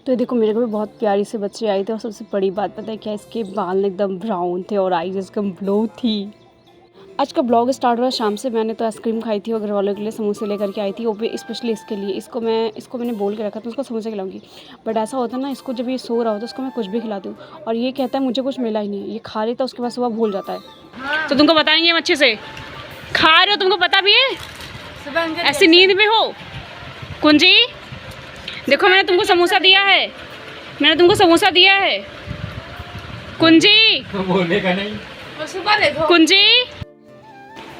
तो देखो मेरे को भी बहुत प्यारी से बच्चे आए थे और सबसे बड़ी बात पता है क्या, इसके बाल एकदम ब्राउन थे और आईज एकदम ब्लू थी। आज का ब्लॉग स्टार्ट हुआ शाम से। मैंने तो आइसक्रीम खाई थी और घर वालों के लिए समोसे लेकर के आई थी, वो भी स्पेशली इसके लिए। इसको मैंने बोल के रखा था उसको समोसे खिलाऊंगी, बट ऐसा होता है ना, इसको जब ये सो रहा होता है उसको मैं कुछ भी खिलाती हूँ और ये कहता है मुझे कुछ मिला ही नहीं। ये खा लेता है उसके बाद सुबह भूल जाता है। तो तुमको बताएंगे हम अच्छे से खा रहे हो, तुमको पता भी है ऐसी नींद में हो। कुंजी देखो मैंने तुमको समोसा दिया है, मैंने तुमको समोसा दिया है। कुंजी बोलने का नहीं, सुबह देखो कुंजी।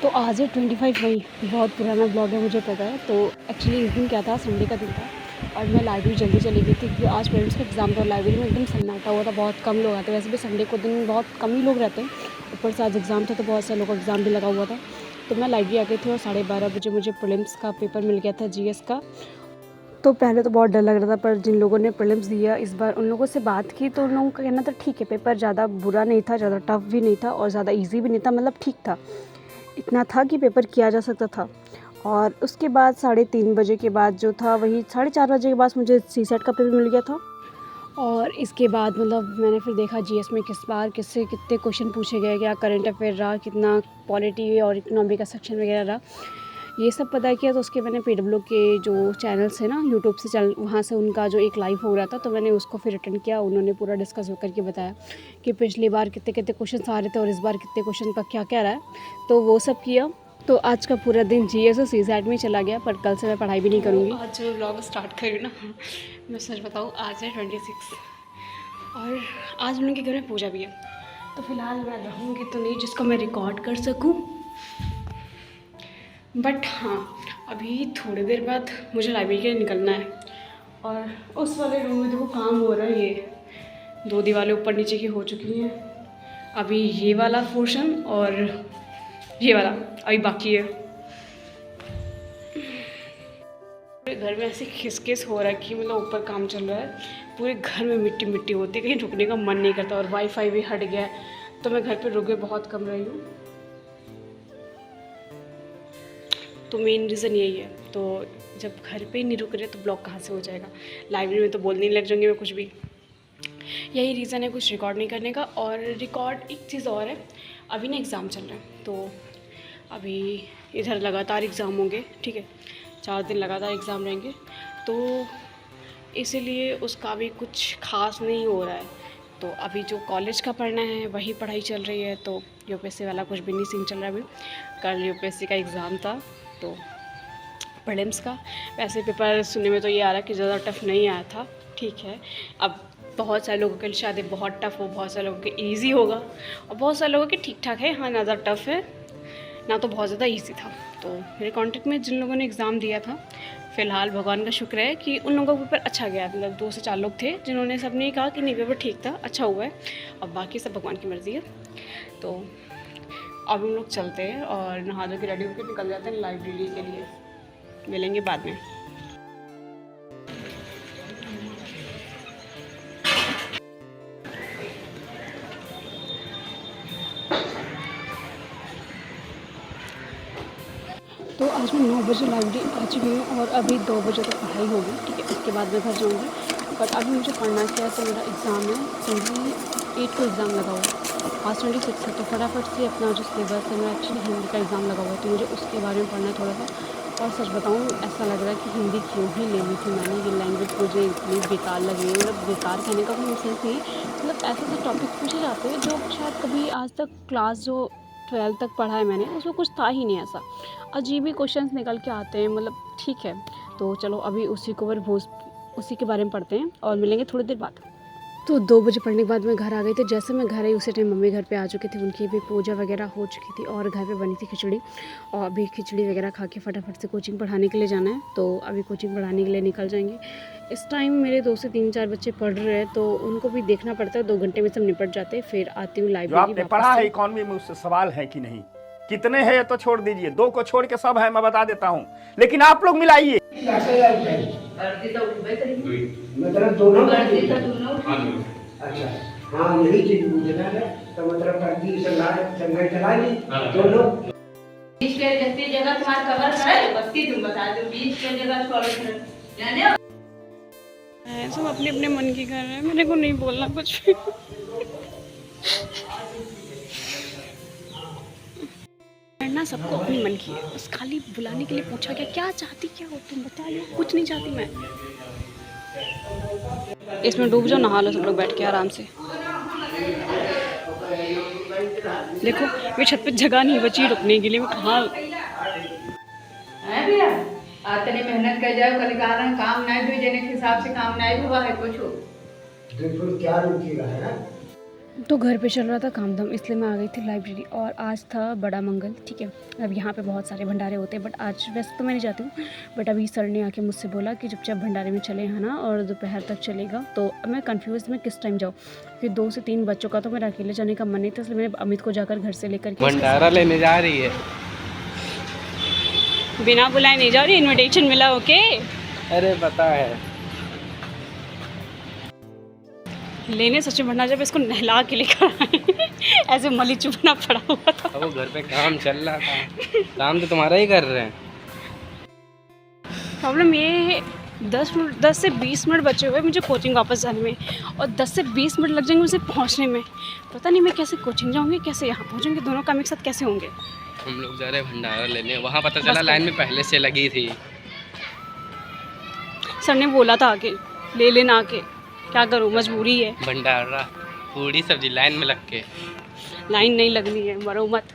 तो आज है 25 मई, बहुत पुराना ब्लॉग है मुझे पता है। तो एक्चुअली इस दिन क्या था, संडे का दिन था और मैं लाइब्रेरी जल्दी चली गई थी क्योंकि आज पेरेंट्स का एग्ज़ाम था और लाइब्रेरी में एकदम सन्नाटा हुआ था, बहुत कम लोग आते। वैसे भी संडे को दिन बहुत कम ही लोग रहते हैं, ऊपर से आज एग्ज़ाम था तो बहुत सारे लोगों का एग्ज़ाम भी लगा हुआ था। तो मैं लाइब्रेरी आ गई थी और 12:30 बजे मुझे प्रीलिम्स का पेपर मिल गया था, जीएस का। तो पहले तो बहुत डर लग रहा था, पर जिन लोगों ने प्रीलिम्स दिया इस बार उन लोगों से बात की तो उन लोगों का कहना था ठीक है, पेपर ज़्यादा बुरा नहीं था, ज़्यादा टफ भी नहीं था और ज़्यादा इजी भी नहीं था, मतलब ठीक था। इतना था कि पेपर किया जा सकता था। और उसके बाद 3:30 बजे के बाद जो था, वही 4:30 बजे के बाद मुझे सीसेट का पेपर मिल गया था। और इसके बाद मतलब मैंने फिर देखा जीएस में किस बार किससे कितने क्वेश्चन पूछे गए, क्या करंट अफेयर रहा, कितना पॉलिटी और इकोनॉमी का सेक्शन वगैरह रहा, ये सब पता किया। तो उसके मैंने पीडब्ल्यू के जो चैनल्स है ना यूट्यूब से चैनल, वहाँ से उनका जो एक लाइव हो रहा था तो मैंने उसको फिर अटेंड किया। उन्होंने पूरा डिस्कस करके बताया कि पिछली बार कितने कितने क्वेश्चन आ रहे थे और इस बार कितने क्वेश्चन का क्या क्या रहा है, तो वो सब किया। तो आज का पूरा दिन जीएस और सीसेट में चला गया, पर कल से मैं पढ़ाई भी नहीं करूँगी। आज जो व्लॉग स्टार्ट करी ना, मैं सच बताऊँ आज है 26 और आज उनके घर में पूजा भी है। तो फिलहाल मैं रहूँगी तो नहीं जिसको मैं रिकॉर्ड कर सकूँ, बट हाँ अभी थोड़ी देर बाद मुझे लाइब्रेरी के लिए निकलना है। और उस वाले रूम में देखो काम हो रहा है, ये 2 दीवारें ऊपर नीचे की हो चुकी हैं। अभी ये वाला पोर्शन और ये वाला अभी बाकी है। पूरे घर में ऐसी खिसकिस हो रहा है कि मतलब ऊपर काम चल रहा है, पूरे घर में मिट्टी मिट्टी होती है, कहीं रुकने का मन नहीं करता। और वाईफाई भी हट गया है तो मैं घर पे रुके बहुत कम रही हूँ, तो मेन रीज़न यही है। तो जब घर पे ही नहीं रुक रहे तो ब्लॉग कहाँ से हो जाएगा, लाइब्रेरी में तो बोलने नहीं लग जाऊँगी मैं कुछ भी। यही रीज़न है कुछ रिकॉर्ड नहीं करने का। और रिकॉर्ड एक चीज़ और है, अभी ना एग्ज़ाम चल रहा है तो अभी इधर लगातार एग्ज़ाम होंगे, ठीक है, 4 दिन लगातार एग्ज़ाम रहेंगे, तो इसीलिए उसका भी कुछ खास नहीं हो रहा है। तो अभी जो कॉलेज का पढ़ना है वही पढ़ाई चल रही है, तो यूपीएससी वाला कुछ भी नहीं सीन चल रहा है अभी। कल यूपीएससी का एग्ज़ाम था तो प्रीलिम्स का, वैसे पेपर सुनने में तो ये आ रहा है कि ज़्यादा टफ नहीं आया था, ठीक है। अब बहुत सारे लोगों के लिए शायद बहुत टफ हो, बहुत सारे लोगों के ईजी होगा और बहुत सारे लोगों के ठीक ठाक है, हाँ ना ज़्यादा टफ है ना तो बहुत ज़्यादा ईजी था। तो मेरे कॉन्टेक्ट में जिन लोगों ने एग्ज़ाम दिया था, फ़िलहाल भगवान का शुक्र है कि उन लोगों का पेपर अच्छा गया। मतलब 2 से 4 लोग थे जिन्होंने सबने कहा कि नहीं पेपर ठीक था, अच्छा हुआ है, और बाकी सब भगवान की मर्ज़ी है। तो अब हम लोग चलते हैं और नहा धो के रेडी होकर निकल जाते हैं लाइब्रेरी के लिए, मिलेंगे बाद में। तो आज मैं 9 बजे लाइब्रेरी आ चुकी हूँ और अभी 2 बजे तक पढ़ाई होगी, ठीक है, उसके बाद मैं घर जाऊँगी। और अभी मुझे पढ़ना क्या है, तो मेरा एग्ज़ाम है 28 को एग्ज़ाम लगा हुआ है, आज 26 है, तो फटाफट से अपना जो सिलेबस है, मेरा एक्चुअली हिंदी का एग्ज़ाम लगा हुआ है तो मुझे उसके बारे में पढ़ना है थोड़ा सा। और सच बताऊँ ऐसा लग रहा है कि हिंदी क्यों ही ले ली थी मैंने, ये लैंग्वेज मुझे इतनी बेकार लग रही है। मतलब बेकार कहने का कोई सेंस नहीं, मतलब ऐसे ऐसे टॉपिक पूछे जाते हैं जो शायद कभी आज तक क्लास जो 12th तक पढ़ा है मैंने उसमें कुछ था ही नहीं ऐसा, अजीब ही क्वेश्चंस निकल के आते हैं। मतलब ठीक है, तो चलो अभी उसी के बारे में पढ़ते हैं और मिलेंगे थोड़ी देर बाद। तो 2 बजे पढ़ने के बाद मैं घर आ गई थी। जैसे मैं घर आई उसी टाइम मम्मी घर पे आ चुकी थी, उनकी भी पूजा वगैरह हो चुकी थी और घर पे बनी थी खिचड़ी, और अभी खिचड़ी वगैरह खा के फटाफट से कोचिंग पढ़ाने के लिए जाना है। तो अभी कोचिंग पढ़ाने के लिए निकल जाएंगे। इस टाइम मेरे 2 से 3-4 बच्चे पढ़ रहे हैं तो उनको भी देखना पड़ता है, 2 घंटे में सब निपट जाते हैं। फिर आती हूँ लाइब्रेरी। आपने पढ़ा है इकोनॉमी में, उससे सवाल है कि नहीं, कितने हैं ये तो छोड़ दीजिए, 2 को छोड़ के सब है, मैं बता देता हूँ, लेकिन आप लोग मिलाइए। मतलब दोनों अच्छा, हाँ यही चीज पूछना है। तो मतलब संघर्ष चलाएंगे दोनों। बीच के जितनी जगह तुम्हारा कवर है बत्ती तुम बता दो, बीच के जगह फॉलो करो, सब अपने अपने मन की कर रहे हैं, मेरे को नहीं बोलना कुछ भी। करना सबको अपनी मन की है, बस खाली बुलाने के लिए पूछा गया क्या चाहती क्या हो तुम बताइए। कुछ नहीं चाहती मैं। इसमें डूब जाओ, नहा लो सब लोग बैठ के आराम से। देखो ये छत पे जगह नहीं बची रुकने के लिए, मैं कहाँ है भैया आतने मेहनत कर जाओ, कल कारण काम नहीं हुई जने के हिसाब से काम नहीं हुआ है कुछ। देखो क्या रुकेगा है ना। तो घर पे चल रहा था काम धाम, इसलिए मैं आ गई थी लाइब्रेरी। और आज था बड़ा मंगल, ठीक है। अब यहाँ पे बहुत सारे भंडारे होते हैं, बट आज वैसे तो मैं नहीं जाती हूँ, बट अभी सर ने आके मुझसे बोला कि चुपचाप भंडारे में चले हैं ना, और दोपहर तक चलेगा। तो अब मैं कंफ्यूज मैं किस टाइम जाऊँ, क्योंकि 2 से 3 बच्चों का तो मेरा अकेले जाने का मन नहीं था, इसलिए मैंने अमित को जाकर घर से लेकर के भंडारा लेने जा रही है। बिना बुलाए नहीं जा रही, इन्विटेशन मिला। ओके अरे पता है लेने सच में भंडारा, जब इसको नहला के लेकर आए ऐसे मली चुपना पड़ा हुआ था। अब वो घर पे काम चल रहा था, काम तो तुम्हारा ही कर रहे हैं। प्रॉब्लम ये है 10 से 20 मिनट बचे हुए मुझे कोचिंग वापस जाने में, और 10 से 20 मिनट लग जाएंगे मुझे पहुंचने में। पता नहीं मैं कैसे कोचिंग जाऊंगी, कैसे यहाँ पहुंचूंगी, दोनों काम एक साथ कैसे होंगे। हम लोग जा रहे हैं भंडारा लेने, वहाँ पता चला लाइन में पहले से लगी थी। सर ने बोला था आके ले लेना, आके क्या करूँ मजबूरी है। भंडारा पूरी सब्जी लाइन में लग के। लाइन नहीं लगनी है, मरो मत।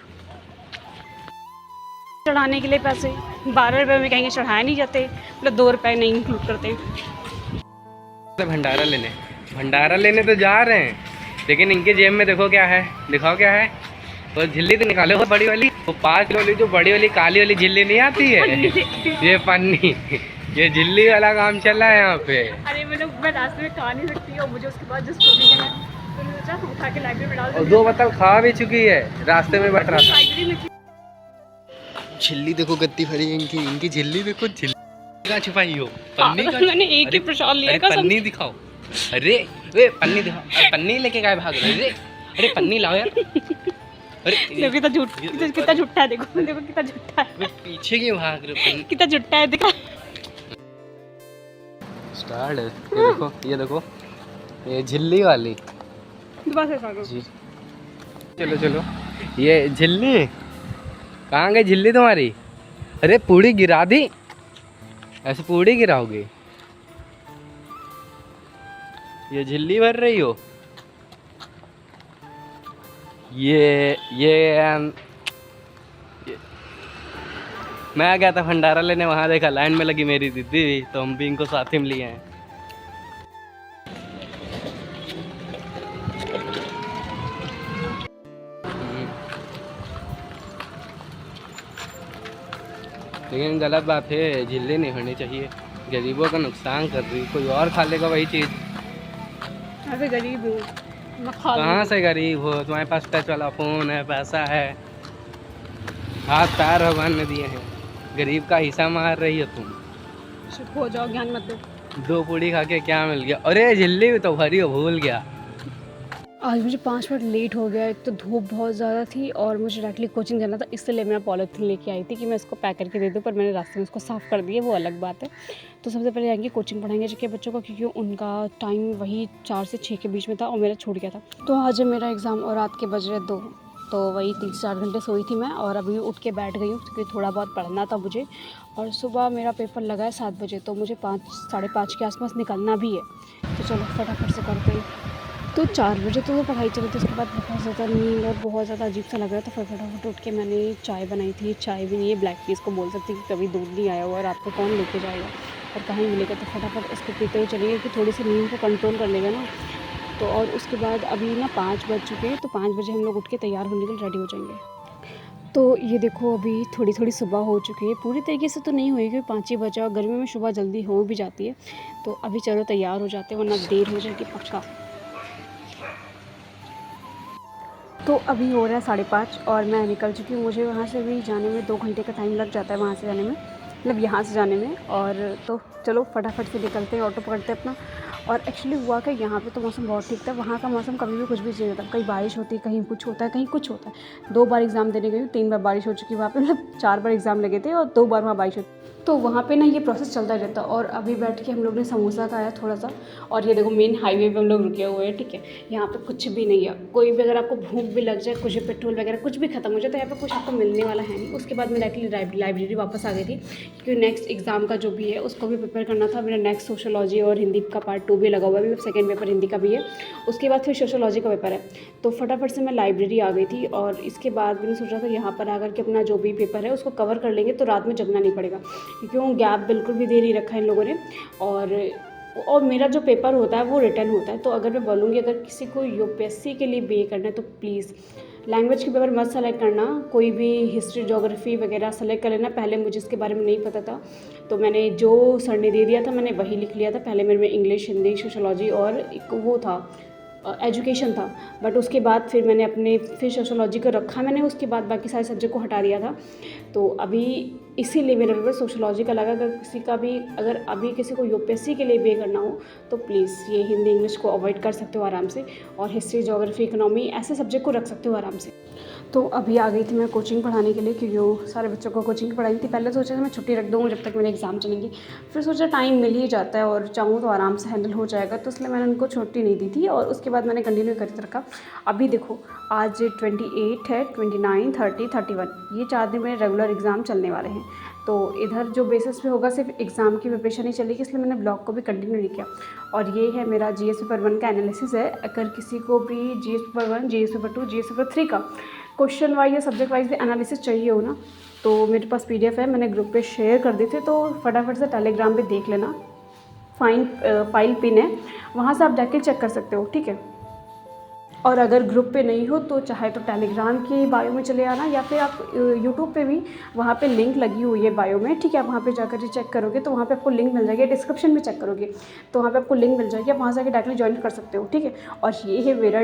चढ़ाने के लिए पैसे 12 रुपये में कहेंगे चढ़ाए नहीं जाते, मतलब 2 रुपये नहीं इंक्लूड करते। भंडारा लेने तो जा रहे हैं, लेकिन इनके जेब में देखो क्या है, दिखाओ क्या है। वो झिल्ली तो निकालो, वो बड़ी वाली, वो 5 किलो वाली जो बड़ी वाली काली वाली झिल्ली नहीं आती है ये पन्नी, ये झिल्ली वाला काम चल रहा है यहाँ पे। अरे मैं रास्ते में खा नहीं सकती, और मुझे उसके बाद जिस तो मैंने सोचा उठा के लाइब्रेरी में डाल और 2 बोतल खा भी चुकी है, रास्ते में बैठ रहा था। लाइब्रेरी में झिल्ली देखो कितनी भरी है इनकी झिल्ली देखो, झिल्ली का छुपाई हो पन्नी का। मैंने एक ही प्रसाद लिया अरे पन्नी दिखाओ, अरे पन्नी दिखाओ, पन्नी लेके गए भाग रहे। अरे पन्नी लाओ यार। अरे देखो कितना झूठा है, देखो कितना झूठा है, पीछे क्यों भाग रहे हो? कितना झूठा है देखा। स्टार्ट है, ये देखो ये झिल्ली वाली जी। चलो ये झिल्ली कहाँ गई झिल्ली तुम्हारी? अरे पूड़ी गिरा दी, ऐसे पूड़ी गिराओगे? ये झिल्ली भर रही हो? ये मैं गया था भंडारा लेने, वहाँ देखा लाइन में लगी मेरी दीदी, तो हम भी इनको साथ ही में लिए हैं। लेकिन गलत बात है, झिल्ली नहीं होनी चाहिए, गरीबों का नुकसान कर रही। कोई और खा लेगा वही चीज़। अरे गरीब हूँ, कहाँ से गरीब हो? तुम्हारे पास टच वाला फ़ोन है, पैसा है, हाथ पैर भगवान ने दिए हैं, गरीब का हिस्सा मार रही हो तुम। चुप हो जाओ, ज्ञान मत दो। 2 पूड़ी खा के क्या मिल गया? अरे झिल्ली भी तो भरी हो, भूल गया। आज मुझे 5 मिनट लेट हो गया, एक तो धूप बहुत ज़्यादा थी और मुझे डायरेक्टली कोचिंग जाना था, इसलिए मैं पॉलीथीन लेके आई थी कि मैं इसको पैक करके दे दूँ, पर मैंने रास्ते में इसको साफ़ कर दिया, वो अलग बात है। तो सबसे पहले जाएंगे कोचिंग पढ़ाएंगे जिसके बच्चों को, क्योंकि उनका टाइम वही 4 से 6 के बीच में था और मेरा छूट गया था। तो आज है मेरा एग्ज़ाम और रात के बज रहे 2, तो वही 3 से 4 घंटे सोई थी मैं, और अभी उठ के बैठ गई हूँ क्योंकि थोड़ा बहुत पढ़ना था मुझे। और सुबह मेरा पेपर लगा है 7 बजे, तो मुझे 5 साढ़े 5 के आसपास निकलना भी है। तो चलो फटाफट से करते हैं। तो 4 बजे तो पढ़ाई चली थी, उसके बाद बहुत ज़्यादा नींद और बहुत ज़्यादा अजीब सा लग रहा था। फिर फटाफट उठ के मैंने चाय बनाई थी, चाय भी नहीं है ब्लैक टी, इसको बोल सकते कि कभी दूध नहीं आया हुआ और आपको कौन लेके जाएगा और कहाँ मिलेगा। तो फटाफट इसको पीते हुए चलेंगे कि थोड़ी सी नींद को कंट्रोल कर लेगा ना। तो और उसके बाद अभी ना 5 बज चुके हैं, तो 5 बजे हम लोग उठ के तैयार होने के लिए रेडी हो जाएंगे। तो ये देखो अभी थोड़ी थोड़ी सुबह हो चुकी है, पूरी तरीके से तो नहीं हुई क्योंकि 5 ही बजा, गर्मी में सुबह जल्दी हो भी जाती है। तो अभी चलो तैयार हो जाते हैं वरना देर हो जाएगी पक्का। तो अभी हो रहा है 5:30 और मैं निकल चुकी हूँ। मुझे वहाँ से भी जाने में 2 घंटे का टाइम लग जाता है, वहाँ से जाने में, मतलब यहाँ से जाने में। और तो चलो फटाफट से निकलते हैं, ऑटो पकड़ते हैं अपना। और एक्चुअली हुआ कि यहाँ पे तो मौसम बहुत ठीक था, वहाँ का मौसम कभी भी कुछ भी चेंज होता है, कहीं बारिश होती है, कहीं कुछ होता है, कहीं कुछ होता है। 2 बार एग्ज़ाम देने गई हूँ, 3 बार बारिश हो चुकी है वहाँ पे, मतलब 4 बार एग्ज़ाम लगे थे और 2 बार वहाँ बारिश होती। तो वहाँ पे ना ये प्रोसेस चलता रहता। और अभी बैठ के हम लोग ने समोसा खाया थोड़ा सा। और ये देखो मेन हाईवे पे हम लोग रुके हुए हैं, ठीक है। यहाँ पे कुछ भी नहीं है, कोई भी अगर आपको भूख भी लग जाए, कुछ भी पेट्रोल वगैरह कुछ भी खत्म हो जाए तो यहाँ पे कुछ आपको मिलने वाला है नहीं। उसके बाद मैं डायरेक्टली लाइब्रेरी वापस आ गई थी, क्योंकि नेक्स्ट एग्ज़ाम का जो भी है उसको भी प्रिपेयर करना था। मेरा नेक्स्ट सोशोलॉजी और हिंदी का पार्ट 2 भी लगा हुआ है, सेकेंड पेपर हिंदी का भी है, उसके बाद फिर सोशोलॉजी का पेपर है। तो फटाफट से मैं लाइब्रेरी आ गई थी। और इसके बाद मैंने सोचा था यहाँ पर आकर के अपना जो भी पेपर है उसको कवर कर लेंगे तो रात में जगना नहीं पड़ेगा, क्योंकि वो गैप बिल्कुल भी दे नहीं रखा है इन लोगों ने। और मेरा जो पेपर होता है वो रिटर्न होता है। तो अगर मैं बोलूँगी अगर किसी को यूपीएससी के लिए बीए करना है तो प्लीज़ लैंग्वेज के पेपर मत सेलेक्ट करना, कोई भी हिस्ट्री ज्योग्राफी वगैरह सेलेक्ट कर लेना। पहले मुझे इसके बारे में नहीं पता था, तो मैंने जो सर ने दे दिया था मैंने वही लिख लिया था। पहले मेरे में इंग्लिश, हिंदी, सोशोलॉजी और एक वो था एजुकेशन था, बट उसके बाद फिर मैंने अपने फिर सोशोलॉजी को रखा मैंने, उसके बाद बाकी सारे सब्जेक्ट को हटा दिया था। तो अभी इसीलिए मेरा पेपर सोशोलॉजी का लगा। अगर अभी किसी को यूपीएससी के लिए बीए करना हो तो प्लीज़ ये हिंदी इंग्लिश को अवॉइड कर सकते हो आराम से, और हिस्ट्री ज्योग्राफी इकोनॉमी ऐसे सब्जेक्ट को रख सकते हो आराम से। तो अभी आ गई थी मैं कोचिंग पढ़ाने के लिए, क्योंकि वो सारे बच्चों को कोचिंग पढ़ाई थी। पहले सोचा था मैं छुट्टी रख दूँगी जब तक मेरे एग्ज़ाम चलेंगे, फिर सोचा टाइम मिल ही जाता है और चाहूँ तो आराम से हैंडल हो जाएगा, तो इसलिए मैंने उनको छुट्टी नहीं दी थी। और उसके बाद मैंने कंटिन्यू करके रखा। अभी देखो आज 28 है, 29, 30, 31 ये 4 दिन मेरे रेगुलर एग्ज़ाम चलने वाले हैं। तो इधर जो बेसिस पे होगा सिर्फ एग्ज़ाम की प्रिपरेशन ही चलेगी, इसलिए मैंने ब्लॉग को भी कंटिन्यू नहीं किया। और ये है मेरा जीएस पेपर 1 का एनालिसिस है। अगर किसी को भी GS paper 1, GS paper 2, GS paper 3 का क्वेश्चन वाइज या सब्जेक्ट वाइज भी एनालिसिस चाहिए हो ना, तो मेरे पास पीडीएफ है, मैंने ग्रुप पे शेयर कर दी थी। तो फटाफट से टेलीग्राम पे देख लेना, फाइल पिन है, वहाँ से आप जाके चेक कर सकते हो, ठीक है। और अगर ग्रुप पे नहीं हो तो चाहे तो टेलीग्राम की बायो में चले आना, या फिर आप यूट्यूब पे भी वहाँ पे लिंक लगी हुई है बायो में, ठीक है। आप वहाँ पे जाकर चेक करोगे तो वहाँ पे आपको लिंक मिल जाएगी, डिस्क्रिप्शन में चेक करोगे तो वहाँ पे आपको लिंक मिल जाएगी, आप वहाँ से आके डायरेक्टली ज्वाइन कर सकते हो, ठीक है। और ये है मेरा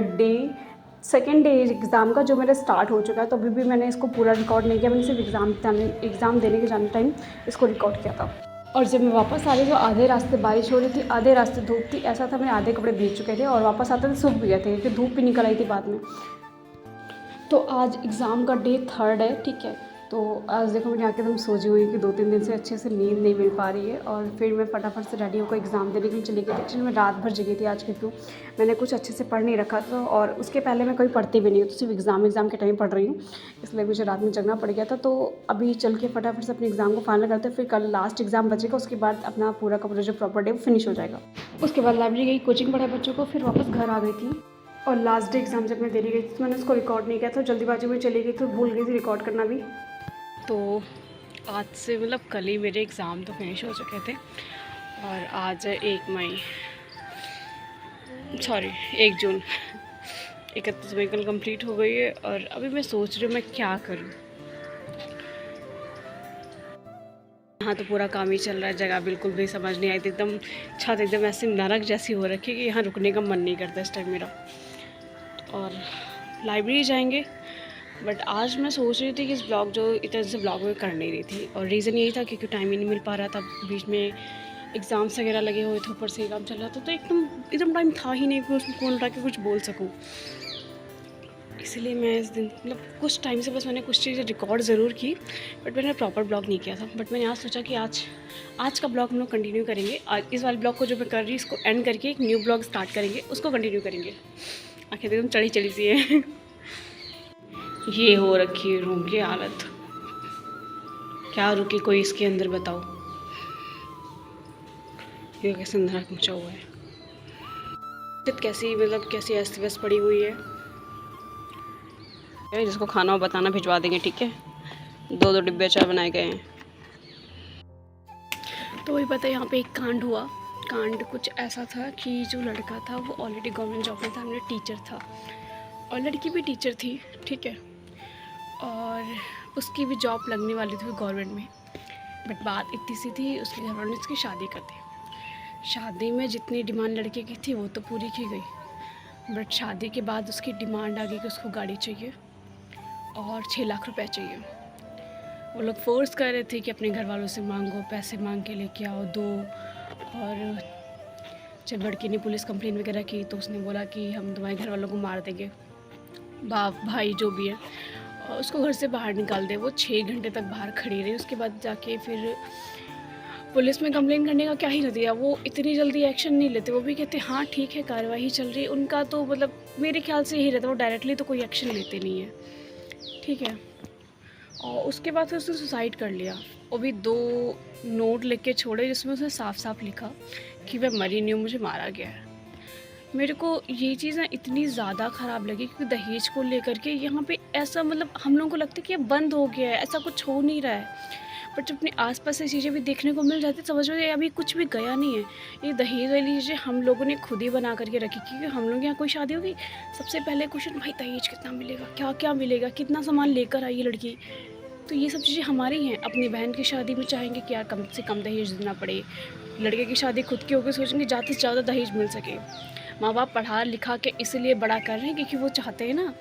सेकेंड डे एग्ज़ाम का जो मेरा स्टार्ट हो चुका है। तो अभी भी मैंने इसको पूरा रिकॉर्ड नहीं किया, मैंने सिर्फ एग्ज़ाम देने के जाने टाइम इसको रिकॉर्ड किया था। और जब मैं वापस आ रही तो आधे रास्ते बारिश हो रही थी, आधे रास्ते धूप थी। ऐसा था मेरे आधे कपड़े भीग चुके थे और वापस आते थे सूख भी गए थे, क्योंकि धूप भी निकल आई थी बाद में। तो आज एग्ज़ाम का डे 3 है, ठीक है। तो आज देखो मैंने आके एकदम सोची हुई कि 2-3 दिन से अच्छे से नींद नहीं मिल पा रही है। और फिर मैं फटाफट से रेडी होकर एग्ज़ाम देने के लिए चली गई थी। एक्चुअली मैं रात भर जगी थी आज, क्योंकि मैंने कुछ अच्छे से पढ़ नहीं रखा था, और उसके पहले मैं कभी पढ़ती भी नहीं हूँ, तो सिर्फ एग्ज़ाम के टाइम पढ़ रही हूँ, इसलिए मुझे रात में जगना पड़ गया था। तो अभी चल के फटाफट से अपने एग्ज़ाम को फाइनल करते हैं, फिर कल लास्ट एग्ज़ाम बचेगा, उसके बाद अपना पूरा का पूरा जो प्रॉपर डे वो फिनिश हो जाएगा। उसके बाद लाइब्रेरी गई, कोचिंग पढ़ाई बच्चों को, फिर वापस घर आ गई थी। और लास्ट डे एग्ज़ाम जब मैं देने गई थी तो मैंने उसको रिकॉर्ड नहीं किया था, जल्दीबाजी में चली गई तो भूल गई थी रिकॉर्ड करना भी। तो आज से मतलब कल ही मेरे एग्ज़ाम तो फिनिश हो चुके थे, और आज है 1 जून, 31 मई कल कंप्लीट हो गई है। और अभी मैं सोच रही हूँ मैं क्या करूँ। यहाँ तो पूरा काम ही चल रहा है, जगह बिल्कुल भी समझ नहीं आई थी, एकदम छत एकदम ऐसे नरक जैसी हो रखी है कि यहाँ रुकने का मन नहीं करता इस टाइम मेरा। और लाइब्रेरी जाएंगे, बट आज मैं सोच रही थी कि इस ब्लॉग जो इतने से ब्लॉग में कर नहीं रही थी, और रीज़न यही था क्योंकि टाइम ही नहीं मिल पा रहा था, बीच में एग्ज़ाम्स वगैरह लगे हुए थे, ऊपर से काम चल रहा था, तो एकदम टाइम था ही नहीं कि उसमें फ़ोन उठा के कुछ बोल सकूँ। इसलिए मैं इस दिन मतलब कुछ टाइम से बस मैंने कुछ चीज़ें रिकॉर्ड ज़रूर की, बट मैंने प्रॉपर ब्लॉग नहीं किया था। बट मैंने आज सोचा कि आज का ब्लॉग हम लोग कंटिन्यू करेंगे। आज इस वाले ब्लॉग को जो मैं कर रही हूँ इसको एंड करके एक न्यू ब्लॉग स्टार्ट करेंगे, उसको कंटिन्यू करेंगे। आखिर एकदम चढ़ी सी है। ये हो रखी है रूम की हालत, क्या रुके कोई इसके अंदर बताओ, ये कैसे अंदर पहुँचा हुआ है, कैसी अस्त व्यस्त पड़ी हुई है। जिसको खाना हो बताना, भिजवा देंगे, ठीक है। 2 डिब्बे चाय बनाए गए हैं। तो वही पता है यहाँ पे एक कांड हुआ। कांड कुछ ऐसा था कि जो लड़का था वो ऑलरेडी गवर्नमेंट जॉब में था, मेरा टीचर था, और लड़की भी टीचर थी, ठीक है। और उसकी भी जॉब लगने वाली थी गवर्नमेंट में, बट बात इतनी सी थी, उसके घर वालों ने उसकी शादी कर दी। शादी में जितनी डिमांड लड़के की थी वो तो पूरी की गई, बट शादी के बाद उसकी डिमांड आ गई कि उसको गाड़ी चाहिए और 6 लाख रुपए चाहिए। वो लोग फोर्स कर रहे थे कि अपने घर वालों से मांगो, पैसे मांग के लेके आओ, दो। और जब लड़की ने पुलिस कंप्लेन वगैरह की तो उसने बोला कि हम तुम्हारे घर वालों को मार देंगे, बाप भाई जो भी है, और उसको घर से बाहर निकाल दे। वो 6 घंटे तक बाहर खड़ी रही, उसके बाद जाके फिर पुलिस में कंप्लेन करने का क्या ही नतीजा, वो इतनी जल्दी एक्शन नहीं लेते, वो भी कहते हाँ ठीक है कार्रवाई चल रही है। उनका तो मतलब मेरे ख्याल से यही रहता है, वो डायरेक्टली तो कोई एक्शन लेते नहीं है, ठीक है। और उसके बाद फिर उसने सुसाइड कर लिया। वो भी 2 नोट लिख के छोड़े जिसमें उसने साफ साफ लिखा कि मैं मरी नहीं हूँ, मुझे मारा गया है। मेरे को ये चीज़ ना इतनी ज़्यादा ख़राब लगी क्योंकि दहेज को लेकर के यहाँ पे ऐसा मतलब हम लोगों को लगता है कि ये बंद हो गया है, ऐसा कुछ हो नहीं रहा है। बट जब अपने आसपास से चीज़ें भी देखने को मिल जाती, समझ में अभी कुछ भी गया नहीं है। ये दहेज वाली चीज़ें हम लोगों ने खुद ही बना करके रखी, क्योंकि हम लोग यहाँ कोई शादी होगी सबसे पहले क्वेश्चन भाई दहेज कितना मिलेगा, क्या क्या मिलेगा, कितना सामान लेकर आई ये लड़की। तो ये सब चीज़ें हमारी हैं। अपनी बहन की शादी में चाहेंगे कि यार कम से कम दहेज देना पड़े, लड़के की शादी खुद की होकर सोचेंगे ज़्यादा से ज़्यादा दहेज मिल सके। माँ बाप पढ़ा लिखा के इसलिए बड़ा कर रहे हैं क्योंकि वो चाहते हैं ना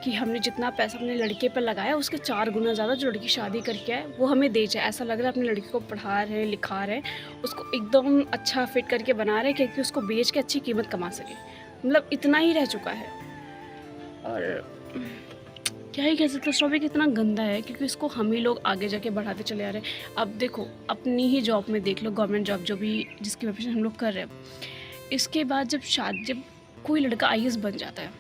कि हमने जितना पैसा अपने लड़के पर लगाया उसके 4 गुना ज़्यादा जो लड़की शादी करके आए वो हमें दे जाए। ऐसा लग रहा है अपने लड़के को पढ़ा रहे हैं, लिखा रहे हैं, उसको एकदम अच्छा फिट करके बना रहे हैं क्योंकि उसको बेच के अच्छी कीमत कमा सके। मतलब इतना ही रह चुका है। और क्या ही कह सकते, टॉपिक इतना गंदा है क्योंकि इसको हम ही लोग आगे जाके बढ़ाते चले आ रहे हैं। अब देखो अपनी ही जॉब में देख लो, गवर्नमेंट जॉब जो भी जिसकी वजह से हम लोग कर रहे हैं, इसके बाद जब कोई लड़का IAS बन जाता है,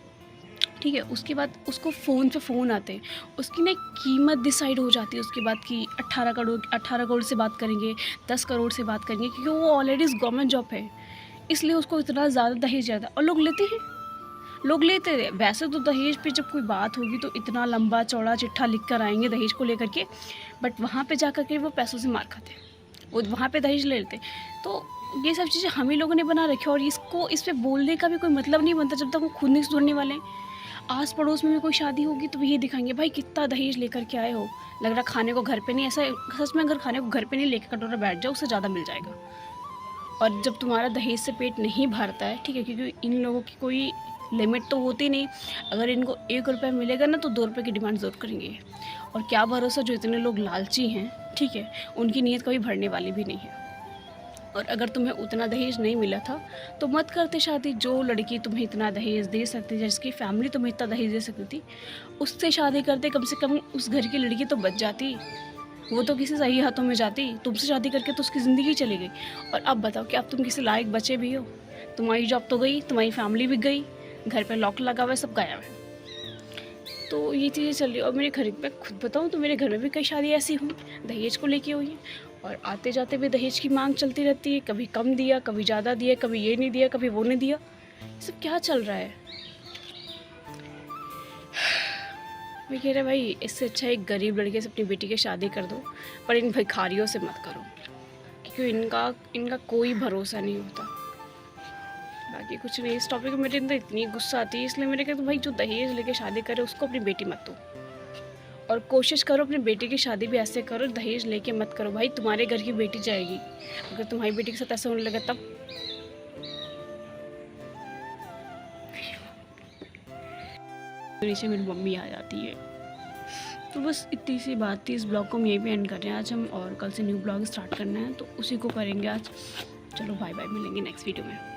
ठीक है, उसके बाद उसको फ़ोन पे फ़ोन आते हैं, उसकी ना कीमत डिसाइड हो जाती है उसके बाद कि 18 करोड़ से बात करेंगे, 10 करोड़ से बात करेंगे, क्योंकि वो ऑलरेडी गवर्नमेंट जॉब है, इसलिए उसको इतना ज़्यादा दहेज जाता है। और लोग लेते हैं, लोग लेते हैं। वैसे तो दहेज पे जब कोई बात होगी तो इतना लंबा चौड़ा चिट्ठा लिख कर आएंगे दहेज को लेकर के, बट वहाँ पे जा कर के वो पैसों से मार खाते हैं, वो वहाँ पे दहेज ले लेते। तो ये सब चीज़ें हम ही लोगों ने बना रखी है और इसको इस पर बोलने का भी कोई मतलब नहीं बनता जब तक वो खुद नहीं सुधरने वाले हैं। आस पड़ोस में भी कोई शादी होगी तो यही दिखाएंगे भाई कितना दहेज लेकर के आए हो, लग रहा खाने को घर पे नहीं। ऐसा सच में अगर खाने को घर पे नहीं लेकर कटोरा बैठ जाओ उससे ज़्यादा मिल जाएगा। और जब तुम्हारा दहेज से पेट नहीं भरता है, ठीक है, क्योंकि इन लोगों की कोई लिमिट तो होती नहीं, अगर इनको 1 रुपया मिलेगा ना तो 2 रुपये की डिमांड ज़रूर करेंगे। और क्या भरोसा जो इतने लोग लालची हैं, ठीक है, उनकी नीयत कभी भरने वाली भी नहीं है। और अगर तुम्हें उतना दहेज नहीं मिला था तो मत करते शादी। जो लड़की तुम्हें इतना दहेज दे सकती, जिसकी फैमिली तुम्हें इतना दहेज दे सकती थी, उससे शादी करते, कम से कम उस घर की लड़की तो बच जाती, वो तो किसी सही हाथों में जाती। तुमसे शादी करके तो उसकी ज़िंदगी चली गई। और अब बताओ कि अब तुम किसी लायक बचे भी हो? तुम्हारी जॉब तो गई, तुम्हारी फैमिली भी गई, घर पर लॉक लगा हुआ है, सब गायब है। तो ये चीज़ें चल रही है। और मेरे घर में खुद बताऊँ तो मेरे घर में भी कई शादी ऐसी हुई दहेज को लेके हुई है, और आते जाते भी दहेज की मांग चलती रहती है। कभी कम दिया, कभी ज़्यादा दिया, कभी ये नहीं दिया, कभी वो नहीं दिया। ये सब क्या चल रहा है? मैं कह रहा भाई इससे अच्छा एक गरीब लड़के से अपनी बेटी की शादी कर दो, पर इन भिखारियों से मत करो क्योंकि इनका कोई भरोसा नहीं होता। बाकी कुछ नहीं। इस टॉपिक में मेरे अंदर इतनी गुस्सा आती है, इसलिए मैंने कहा तो भाई जो दहेज लेके शादी करे उसको अपनी बेटी मत दो, और कोशिश करो अपनी बेटी की शादी भी ऐसे करो, दहेज लेके मत करो। भाई तुम्हारे घर की बेटी जाएगी, अगर तुम्हारी बेटी के साथ ऐसा होने लगा तब। नीचे मेरी मम्मी आ जाती है। तो बस इतनी सी बात थी। इस ब्लॉग को हम यहीं पे एंड कर रहे हैं आज हम, और कल से न्यू ब्लॉग स्टार्ट करना है तो उसी को करेंगे आज। चलो बाय बाय, मिलेंगे नेक्स्ट वीडियो में।